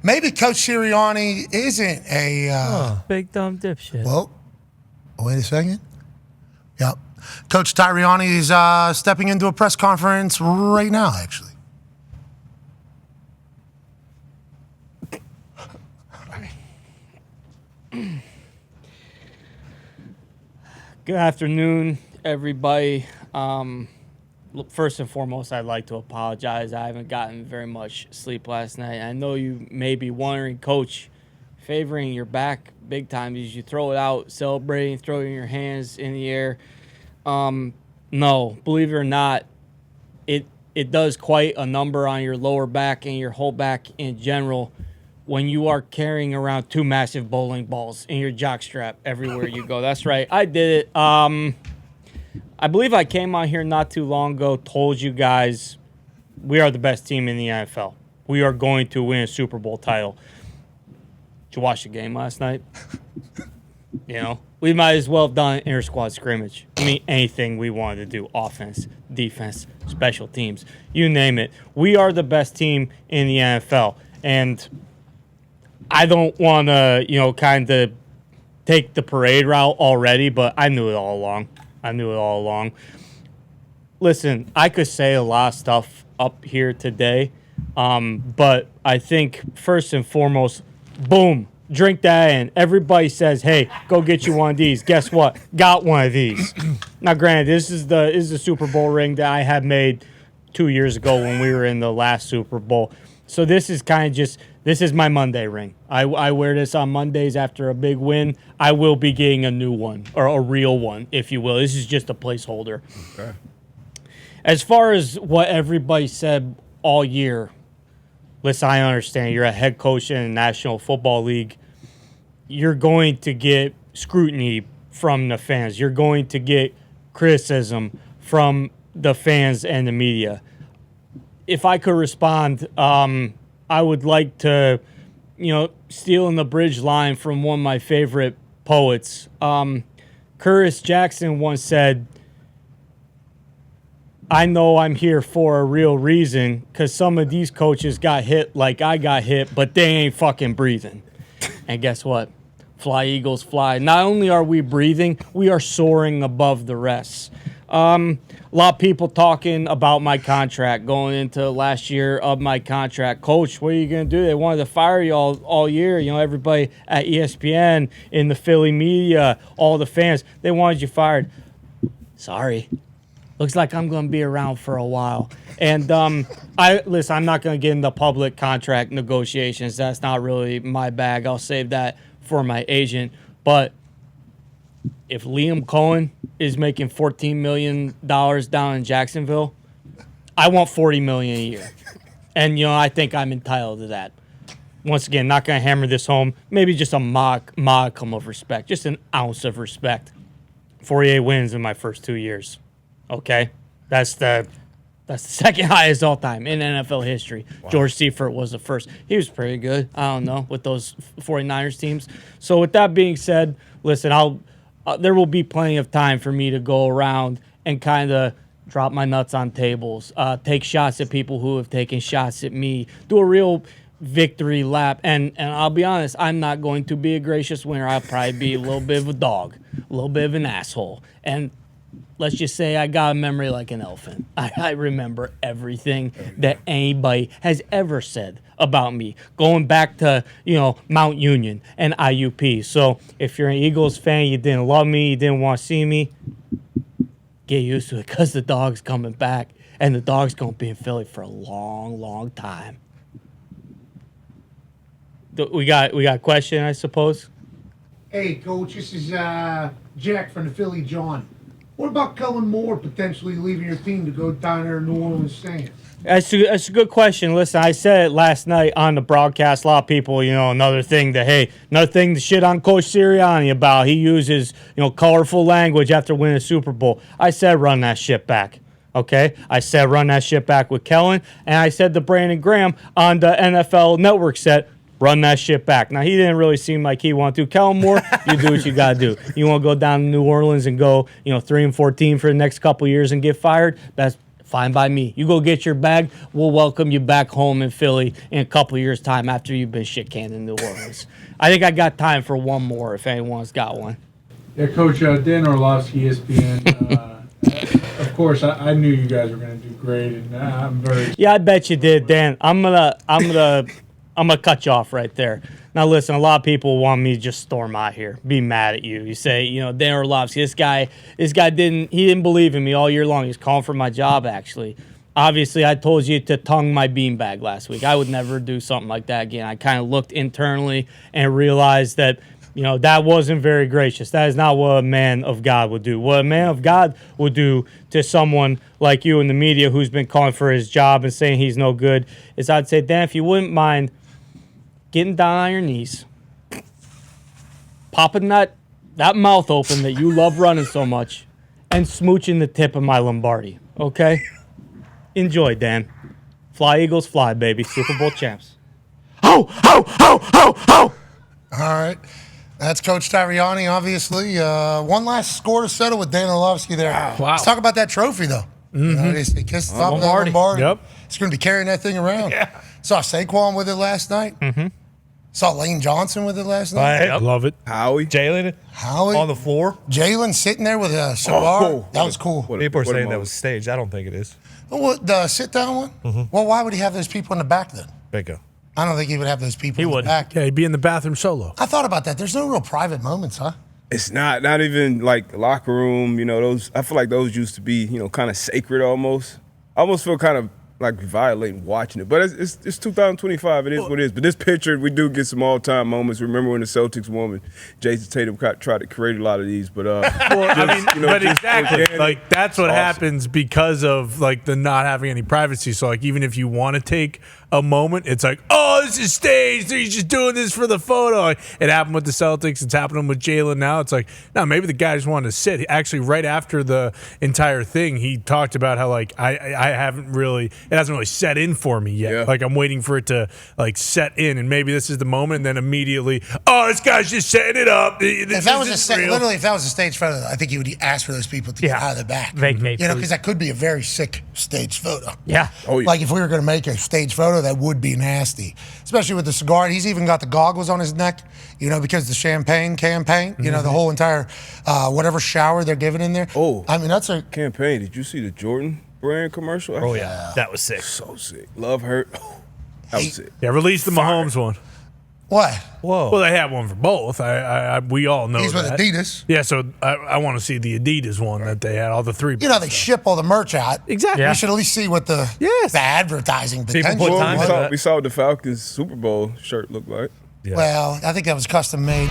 Maybe Coach Sirianni isn't a big dumb dipshit. Well, wait a second. Yep. Coach Sirianni is stepping into a press conference right now, actually. Good afternoon, everybody. First and foremost, I'd like to apologize. I haven't gotten very much sleep last night. I know you may be wondering, Coach, favoring your back big time. Did you throw it out, celebrating, throwing your hands in the air? No, believe it or not, it does quite a number on your lower back and your whole back in general when you are carrying around two massive bowling balls in your jockstrap everywhere you go. That's right, I did it. I believe I came on here not too long ago, told you guys we are the best team in the NFL. We are going to win a Super Bowl title. Did you watch the game last night? We might as well have done an inter-squad scrimmage. I mean, anything we wanted to do, offense, defense, special teams, you name it. We are the best team in the NFL. And I don't want to, kind of take the parade route already, but I knew it all along. Listen, I could say a lot of stuff up here today, but I think first and foremost, boom, drink that in. Everybody says, hey, go get you one of these. Guess what? Got one of these. Now, granted, this is the Super Bowl ring that I had made 2 years ago when we were in the last Super Bowl. So this is kind of this is my Monday ring. I wear this on Mondays after a big win. I will be getting a new one, or a real one, if you will. This is just a placeholder. Okay. As far as what everybody said all year, listen, I understand you're a head coach in the National Football League. You're going to get scrutiny from the fans. You're going to get criticism from the fans and the media. If I could respond, I would like to, steal in the bridge line from one of my favorite poets. Curtis Jackson once said, I know I'm here for a real reason because some of these coaches got hit like I got hit, but they ain't fucking breathing. And guess what? Fly, Eagles, fly. Not only are we breathing, we are soaring above the rest. A lot of people talking about my contract going into last year of my contract. Coach, what are you going to do? They wanted to fire you all year. Everybody at ESPN, in the Philly media, all the fans, they wanted you fired. Sorry. Looks like I'm going to be around for a while. And I'm not going to get into public contract negotiations. That's not really my bag. I'll save that for my agent. But if Liam Cohen is making $14 million down in Jacksonville, I want $40 million a year. And, I think I'm entitled to that. Once again, not going to hammer this home. Maybe just a modicum of respect, just an ounce of respect. 48 wins in my first 2 years. Okay? That's the second highest all time in NFL history. Wow. George Seifert was the first. He was pretty good. I don't know, with those 49ers teams. So with that being said, listen, there will be plenty of time for me to go around and kind of drop my nuts on tables, take shots at people who have taken shots at me, do a real victory lap. And I'll be honest, I'm not going to be a gracious winner. I'll probably be a little bit of a dog, a little bit of an asshole. And let's just say I got a memory like an elephant. I remember everything that anybody has ever said about me, going back to, Mount Union and IUP. So if you're an Eagles fan, you didn't love me, you didn't want to see me, get used to it because the dog's coming back, and the dog's going to be in Philly for a long, long time. We got a question, I suppose? Hey, Coach, this is Jack from the Philly John. What about Kellen Moore potentially leaving your team to go down there to New Orleans Saints? That's a good question. Listen, I said it last night on the broadcast. A lot of people, another thing to shit on Coach Sirianni about. He uses, colorful language after winning a Super Bowl. I said run that shit back. Okay? I said run that shit back with Kellen. And I said to Brandon Graham on the NFL Network set, run that shit back. Now, he didn't really seem like he wanted to. Kellen Moore, you do what you got to do. You want to go down to New Orleans and go, 3-14 for the next couple years and get fired? That's Fine by me. You go get your bag. We'll welcome you back home in Philly in a couple years' time after you've been shit canned in New Orleans. I think I got time for one more if anyone's got one. Yeah, Coach Dan Orlovsky, ESPN. Of course, I knew you guys were going to do great, and I'm very. Yeah, I bet you did, Dan. I'm gonna cut you off right there. Now, listen, a lot of people want me to just storm out here, be mad at you. You say, Dan Orlovsky, this guy didn't believe in me all year long. He's calling for my job, actually. Obviously, I told you to tongue my beanbag last week. I would never do something like that again. I kind of looked internally and realized that, that wasn't very gracious. That is not what a man of God would do. What a man of God would do to someone like you in the media who's been calling for his job and saying he's no good is I'd say, Dan, if you wouldn't mind getting down on your knees, popping that mouth open that you love running so much, and smooching the tip of my Lombardi, okay? Enjoy, Dan. Fly, Eagles, fly, baby. Super Bowl champs. Ho, ho, ho, ho, ho! All right. That's Coach Tariani, obviously. One last score to settle with Dan Orlovsky there. Wow. Let's talk about that trophy, though. They kissed the top of that Lombardi. Yep. He's going to be carrying that thing around. Yeah. Saw Saquon with it last night. Saw Lane Johnson with it last night. Yep. Love it. Howie. Jalen Howie. on the floor. Jalen sitting there with a cigar. That was cool. People are saying that was staged. I don't think it is. What, the sit-down one? Well, why would he have those people in the back then? Bingo. I don't think he would have those people in would. the back. Yeah, he'd be in the bathroom solo. I thought about that. There's no real private moments, huh? It's not even like locker room. Those. I feel like those used to be, kind of sacred almost. I almost feel kind of like violating watching it. But it's 2025. It is what it is. But this picture, we do get some all-time moments. Remember when the Celtics won? When Jason Tatum tried to create a lot of these. But but exactly, like that's what awesome. happens because of like the not having any privacy. So like even if you want to take a moment, it's like, oh, this is staged. He's just doing this for the photo. Like, it happened with the Celtics. It's happening with Jalen now. It's like, no, maybe the guy just wanted to sit. Actually, right after the entire thing, he talked about how like I haven't really, it hasn't really set in for me yet. Yeah. Like I'm waiting for it to like set in, and maybe this is the moment. And then immediately, oh, this guy's just setting it up. If that was if that was a stage photo, I think he would ask for those people to get out of the back. Vacate, because that could be a very sick stage photo. Yeah. Oh, yeah. Like if we were going to make a stage photo, that would be nasty, especially with the cigar. He's even got the goggles on his neck, because the champagne campaign, the whole entire whatever shower they're giving in there. Oh, I mean that's a campaign. Did you see the Jordan brand commercial? Oh yeah, that was sick. So sick. Love hurt. That was sick. Yeah, release the Mahomes one. what? Whoa. Well, they have one for both. We all know He's with that. Adidas. Yeah, so I want to see the Adidas one that they had, all the three. They ship all the merch out. Exactly. We should at least see what the advertising potential put Well, time was. into that. we saw what the Falcons Super Bowl shirt look like. Yeah. Well, I think that was custom made.